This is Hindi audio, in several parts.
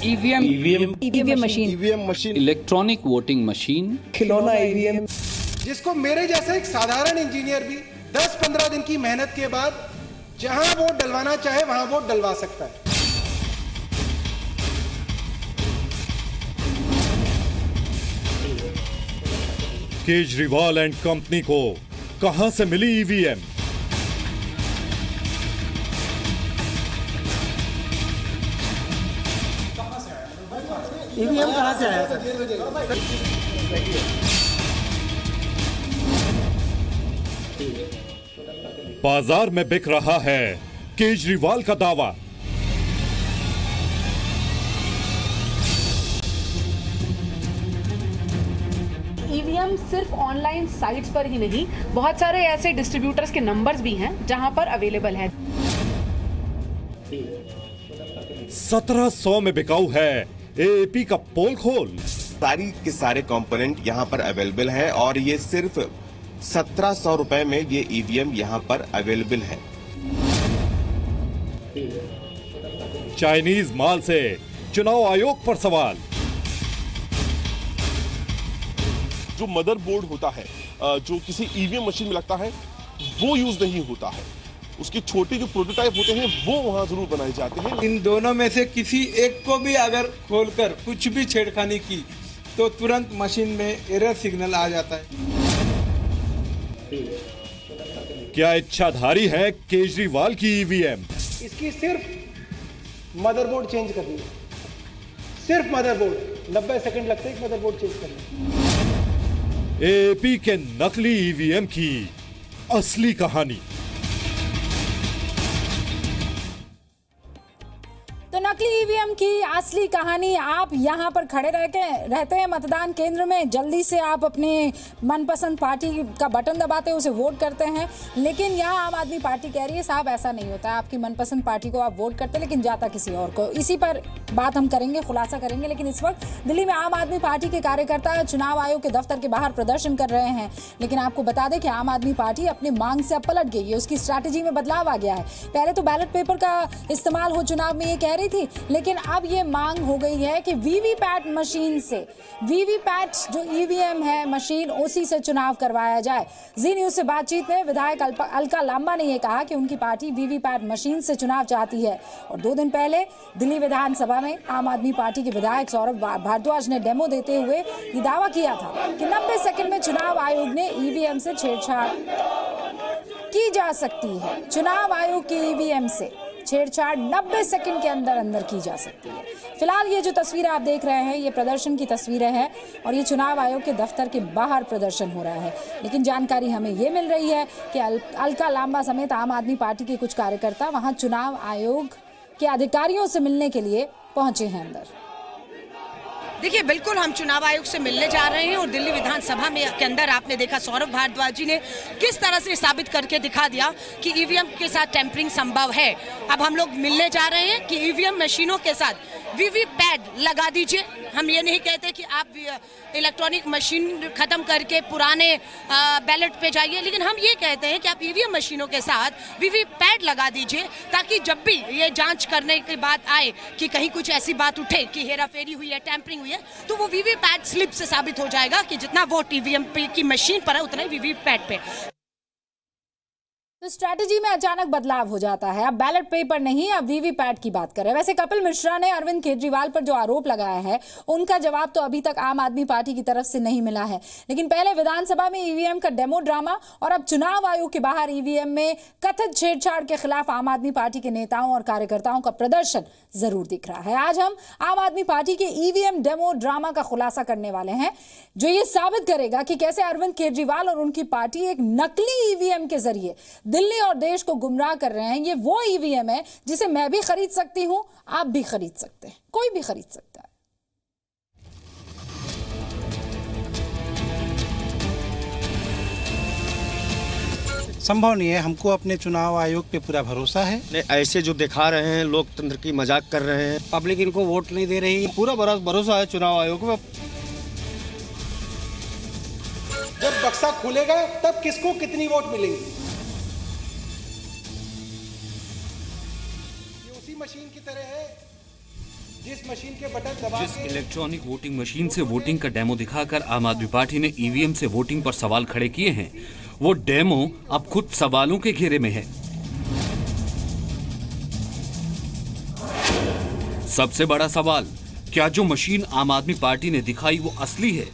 EVM machine, electronic voting machine, खिलौना ईवीएम, जिसको मेरे जैसा एक साधारण इंजीनियर भी 10-15 दिन की मेहनत के बाद जहां वोट डलवाना चाहे वहां वोट डलवा सकता है। केजरीवाल एंड कंपनी को कहां से मिली ईवीएम? ईवीएम कहां से आया सर? बाजार में बिक रहा है केजरीवाल का दावा। ईवीएम सिर्फ ऑनलाइन साइट्स पर ही नहीं, बहुत सारे ऐसे डिस्ट्रीब्यूटर्स के नंबर्स भी हैं जहां पर अवेलेबल है। 1700 में बिकाऊ है एएपी का पोल खोल। सारी के सारे कंपोनेंट यहाँ पर अवेलेबल है और ये सिर्फ 1700 रुपए में ये ईवीएम यहाँ पर अवेलेबल है। चाइनीज माल से चुनाव आयोग पर सवाल। जो मदरबोर्ड होता है जो किसी ईवीएम मशीन में लगता है वो यूज नहीं होता है, उसके छोटे जो प्रोटोटाइप होते हैं वो वहां जरूर बनाए जाते हैं। इन दोनों में से किसी एक को भी अगर खोलकर कुछ भी छेड़खानी की तो तुरंत मशीन में एरर सिग्नल आ जाता है। क्या इच्छाधारी है केजरीवाल की ईवीएम? इसकी सिर्फ मदरबोर्ड चेंज करनी है, सिर्फ मदरबोर्ड 90 सेकंड लगते हैं मदरबोर्ड चेंज करने। एएपी के नकली ईवीएम की असली कहानी। तो नकली ईवीएम की असली कहानी, आप यहाँ पर खड़े रहते हैं मतदान केंद्र में, जल्दी से आप अपने मनपसंद पार्टी का बटन दबाते हैं, उसे वोट करते हैं। लेकिन यहाँ आम आदमी पार्टी कह रही है साहब ऐसा नहीं होता है, आपकी मनपसंद पार्टी को आप वोट करते लेकिन जाता किसी और को। इसी पर बात हम करेंगे, खुलासा करेंगे। लेकिन इस वक्त दिल्ली में आम आदमी पार्टी के कार्यकर्ता चुनाव आयोग के दफ्तर के बाहर प्रदर्शन कर रहे हैं। लेकिन आपको बता दें कि आम आदमी पार्टी अपनी मांग से अब पलट गई है, उसकी स्ट्रैटेजी में बदलाव आ गया है। पहले तो बैलेट पेपर का इस्तेमाल हो चुनाव में, ये कह रही थी, लेकिन अब ये मांग हो गई है कि वीवीपैट मशीन से, वीवीपैट जो ईवीएम है मशीन, उसी से चुनाव करवाया जाए। जी न्यूज से बातचीत में विधायक अलका लांबा ने यह कहा कि उनकी पार्टी वीवीपैट मशीन से चुनाव चाहती है। और 2 दिन पहले दिल्ली विधानसभा में आम आदमी पार्टी के विधायक सौरभ भारद्वाज ने डेमो देते हुए ये दावा किया था कि 90 सेकंड में चुनाव आयोग ने ईवीएम से छेड़छाड़ की जा सकती है। चुनाव आयोग की ईवीएम से छेड़छाड़ 90 सेकंड के अंदर की जा सकती है। फिलहाल ये जो तस्वीरें आप देख रहे हैं ये प्रदर्शन की तस्वीरें हैं और ये चुनाव आयोग के दफ्तर के बाहर प्रदर्शन हो रहा है। लेकिन जानकारी हमें ये मिल रही है कि अलका लांबा समेत आम आदमी पार्टी के कुछ कार्यकर्ता वहां चुनाव आयोग के अधिकारियों से मिलने के लिए पहुंचे हैं अंदर। देखिए, बिल्कुल हम चुनाव आयोग से मिलने जा रहे हैं और दिल्ली विधानसभा में के अंदर आपने देखा सौरभ भारद्वाज जी ने किस तरह से साबित करके दिखा दिया कि ईवीएम के साथ टेम्परिंग संभव है। अब हम लोग मिलने जा रहे हैं कि ईवीएम मशीनों के साथ वीवीपैट लगा दीजिए। हम ये नहीं कहते कि आप इलेक्ट्रॉनिक मशीन खत्म करके पुराने बैलेट पे जाइए, लेकिन हम ये कहते हैं कि आप ईवीएम मशीनों के साथ वीवीपैट लगा दीजिए ताकि जब भी ये जांच करने की बात आए कि कहीं कुछ ऐसी बात उठे कि हेराफेरी हुई है, टेम्परिंग हुई है, तो वो वीवीपैट स्लिप से साबित हो जाएगा कि जितना वोट ईवीएम की मशीन पर है उतना ही वीवीपैट पे। तो स्ट्रैटेजी में अचानक बदलाव हो जाता है। अब बैलेट पेपर नहीं, अब वीवीपैट की बात करें। वैसे कपिल मिश्रा ने अरविंद केजरीवाल पर जो आरोप लगाया है उनका जवाब तो अभी तक आम आदमी पार्टी की तरफ से नहीं मिला है। लेकिन पहले विधानसभा में ईवीएम का डेमो ड्रामा और अब चुनाव आयोग के बाहर ईवीएम में कथित छेड़छाड़ के खिलाफ आम आदमी पार्टी के नेताओं और कार्यकर्ताओं का प्रदर्शन जरूर दिख रहा है। आज हम आम आदमी पार्टी के ईवीएम डेमो ड्रामा का खुलासा करने वाले हैं जो ये साबित करेगा कि कैसे अरविंद केजरीवाल और उनकी पार्टी एक नकली ईवीएम के जरिए दिल्ली और देश को गुमराह कर रहे हैं। ये वो ईवीएम है जिसे मैं भी खरीद सकती हूं, आप भी खरीद सकते हैं, कोई भी खरीद सकता है। संभव नहीं है। हमको अपने चुनाव आयोग पे पूरा भरोसा है। ऐसे जो दिखा रहे हैं लोकतंत्र की मजाक कर रहे हैं, पब्लिक इनको वोट नहीं दे रही। पूरा भरोसा है चुनाव आयोग में। जब बक्सा खुलेगा तब किसको कितनी वोट मिलेंगी, ये उसी मशीन की तरह है जिस मशीन के बटन दबा जिस इलेक्ट्रॉनिक वोटिंग मशीन से वोटिंग का डेमो दिखाकर आम आदमी पार्टी ने ईवीएम से वोटिंग पर सवाल खड़े किए हैं, वो डेमो अब खुद सवालों के घेरे में है। सबसे बड़ा सवाल, क्या जो मशीन आम आदमी पार्टी ने दिखाई वो असली है?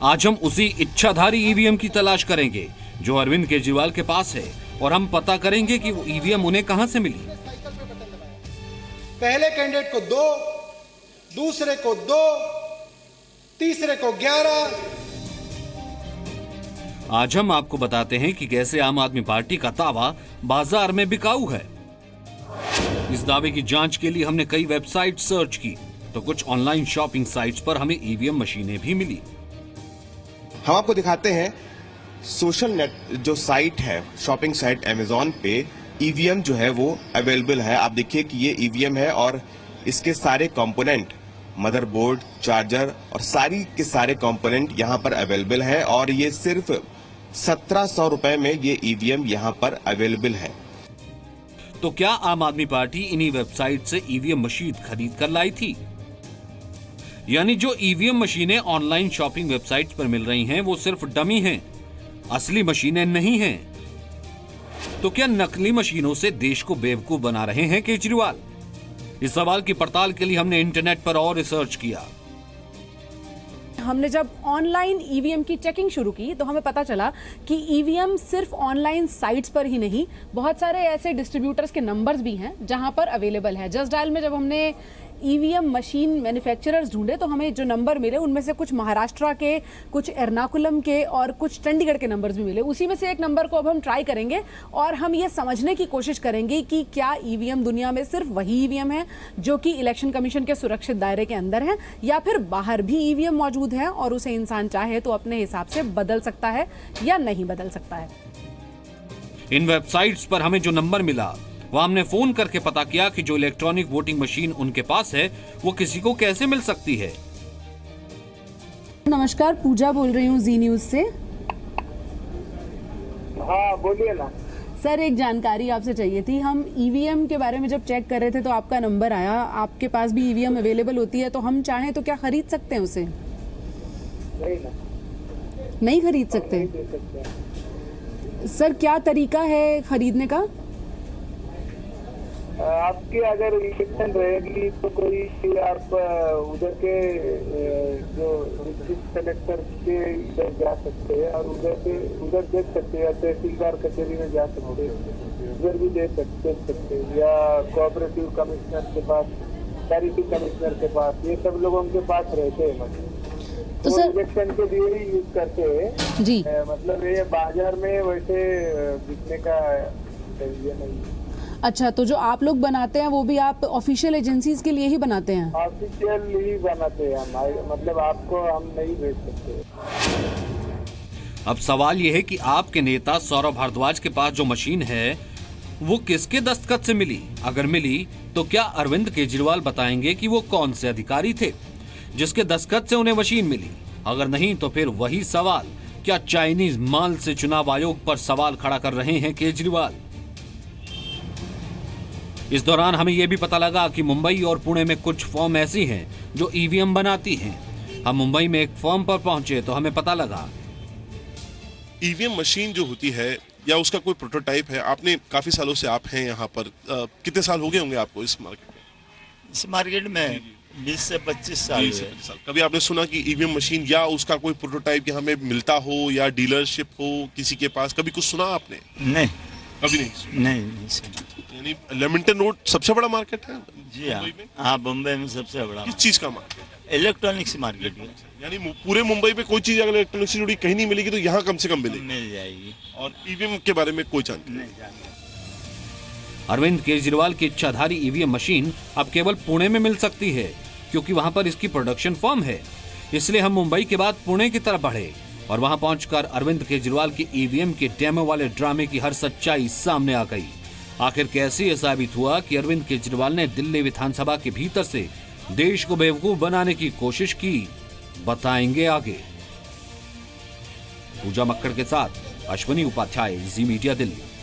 आज हम उसी इच्छाधारी ईवीएम की तलाश करेंगे जो अरविंद केजरीवाल के पास है, और हम पता करेंगे कि वो ईवीएम उन्हें कहां से मिली। पहले कैंडिडेट को 2, दूसरे को 2, तीसरे को 11। आज हम आपको बताते हैं कि कैसे आम आदमी पार्टी का दावा बाजार में बिकाऊ है। इस दावे की जांच के लिए हमने कई वेबसाइट सर्च की, तो कुछ ऑनलाइन शॉपिंग साइट्स पर हमें ईवीएम मशीनें भी मिली। हम आपको दिखाते हैं सोशल नेट जो साइट है, शॉपिंग साइट अमेजॉन पे ईवीएम जो है वो अवेलेबल है। आप देखिए कि ये ईवीएम है और इसके सारे कंपोनेंट, मदरबोर्ड, चार्जर और सारी के सारे कंपोनेंट यहाँ पर अवेलेबल है, और ये सिर्फ 1700 रुपए में ये ईवीएम यहाँ पर अवेलेबल है। तो क्या आम आदमी पार्टी इन्हीं वेबसाइट से ईवीएम मशीन खरीद कर लाई थी? यानी जो ईवीएम मशीनें ऑनलाइन शॉपिंग वेबसाइट्स पर मिल रही हैं वो सिर्फ डमी हैं, असली मशीनें नहीं हैं। तो क्या नकली मशीनों से देश को बेवकूफ बना रहे हैं केजरीवाल? इस सवाल की पड़ताल के लिए हमने इंटरनेट पर और रिसर्च किया। हमने जब ऑनलाइन ईवीएम की चेकिंग शुरू की तो हमें पता चला कि ईवीएम सिर्फ ऑनलाइन साइट्स पर ही नहीं, बहुत सारे ऐसे डिस्ट्रीब्यूटर्स के नंबर्स भी हैं जहां पर अवेलेबल है। जस्ट डायल में जब हमने ईवीएम मशीन मैन्युफैक्चरर्स ढूंढे तो हमें जो नंबर मिले उनमें से कुछ महाराष्ट्र के, कुछ एर्नाकुलम के और कुछ चंडीगढ़ के नंबर्स भी मिले। उसी में से एक नंबर को अब हम ट्राई करेंगे और हम ये समझने की कोशिश करेंगे कि क्या ईवीएम दुनिया में सिर्फ वही ईवीएम है जो कि इलेक्शन कमीशन के सुरक्षित दायरे के अंदर है, या फिर बाहर भी ईवीएम मौजूद है और उसे इंसान चाहे तो अपने हिसाब से बदल सकता है या नहीं बदल सकता है। इन वेबसाइट्स पर हमें जो नंबर मिला वो हमने फोन करके पता किया कि जो इलेक्ट्रॉनिक वोटिंग मशीन उनके पास है वो किसी को कैसे मिल सकती है। नमस्कार, पूजा बोल रही हूँ जी न्यूज से। हाँ बोलिए ना सर, एक जानकारी आपसे चाहिए थी। हम ईवीएम के बारे में जब चेक कर रहे थे तो आपका नंबर आया, आपके पास भी ईवीएम अवेलेबल होती है, तो हम चाहें तो क्या खरीद सकते हैं उसे? नहीं खरीद सकते। सर क्या तरीका है खरीदने का? आपकी अगर इलेक्शन रहेगी तो कोई आप उधर के जो डिस्ट्रिक्ट कलेक्टर के इधर जा सकते हैं और उधर देख सकते हैं, तहसीलदार कचहरी में जा सकते हैं, उधर भी देख सकते हैं, या कोऑपरेटिव कमिश्नर के पास, चैरिटी कमिश्नर के पास, ये सब लोगों के पास रहते हैं। तो सर इलेक्शन के लिए ही यूज करते हैं जी। मतलब ये बाजार में वैसे बिकने का ये नहीं। अच्छा, तो जो आप लोग बनाते हैं वो भी आप ऑफिशियल एजेंसीज के लिए ही बनाते हैं? ऑफिशियल ही बनाते हैं हम, मतलब आपको हम नहीं भेज सकते। अब सवाल ये है कि आपके नेता सौरभ भारद्वाज के पास जो मशीन है वो किसके दस्तखत से मिली? अगर मिली तो क्या अरविंद केजरीवाल बताएंगे कि वो कौन से अधिकारी थे जिसके दस्तखत से उन्हें मशीन मिली? अगर नहीं तो फिर वही सवाल, क्या चाइनीज माल से चुनाव आयोग पर सवाल खड़ा कर रहे हैं केजरीवाल? इस दौरान हमें यह भी पता लगा कि मुंबई और पुणे में कुछ फर्म ऐसी हैं जो ईवीएम बनाती हैं। हम मुंबई में एक फर्म पर पहुंचे तो हमें पता लगा ईवीएम मशीन जो होती है या उसका कोई प्रोटोटाइप है, आपने काफी सालों से आप हैं यहाँ पर, कितने साल हो गए होंगे आपको इस मार्केट में? इस मार्केट में 20 से 25 साल। कभी आपने सुना कि ईवीएम मशीन या उसका कोई प्रोटोटाइप यहाँ में मिलता हो या डीलरशिप हो किसी के पास? कभी कुछ सुना आपने? नहीं, कभी नहीं। नहीं सुना। यानी लेमिंगटन रोड सबसे बड़ा मार्केट है जी? हाँ, बम्बई में सबसे बड़ा। किस चीज का मार्केट? इलेक्ट्रॉनिक्स मार्केट है। यानी पूरे मुंबई में कोई चीज अगर इलेक्ट्रॉनिक्स से जुड़ी कहीं नहीं मिलेगी तो यहाँ कम से कम मिल जाएगी। और ईवीएम के बारे में कोई जानकारी नहीं। अरविंद केजरीवाल की इच्छाधारी ईवीएम मशीन अब केवल पुणे में मिल सकती है क्योंकि वहां पर इसकी प्रोडक्शन फर्म है। इसलिए हम मुंबई के बाद पुणे की तरफ बढ़े और वहां पहुंचकर अरविंद केजरीवाल की ईवीएम के डेमो वाले ड्रामे की हर सच्चाई सामने आ गई। आखिर कैसे यह साबित हुआ कि अरविंद केजरीवाल ने दिल्ली विधानसभा के भीतर से देश को बेवकूफ बनाने की कोशिश की, बताएंगे आगे। पूजा मक्कड़ के साथ अश्विनी उपाध्याय, जी मीडिया, दिल्ली।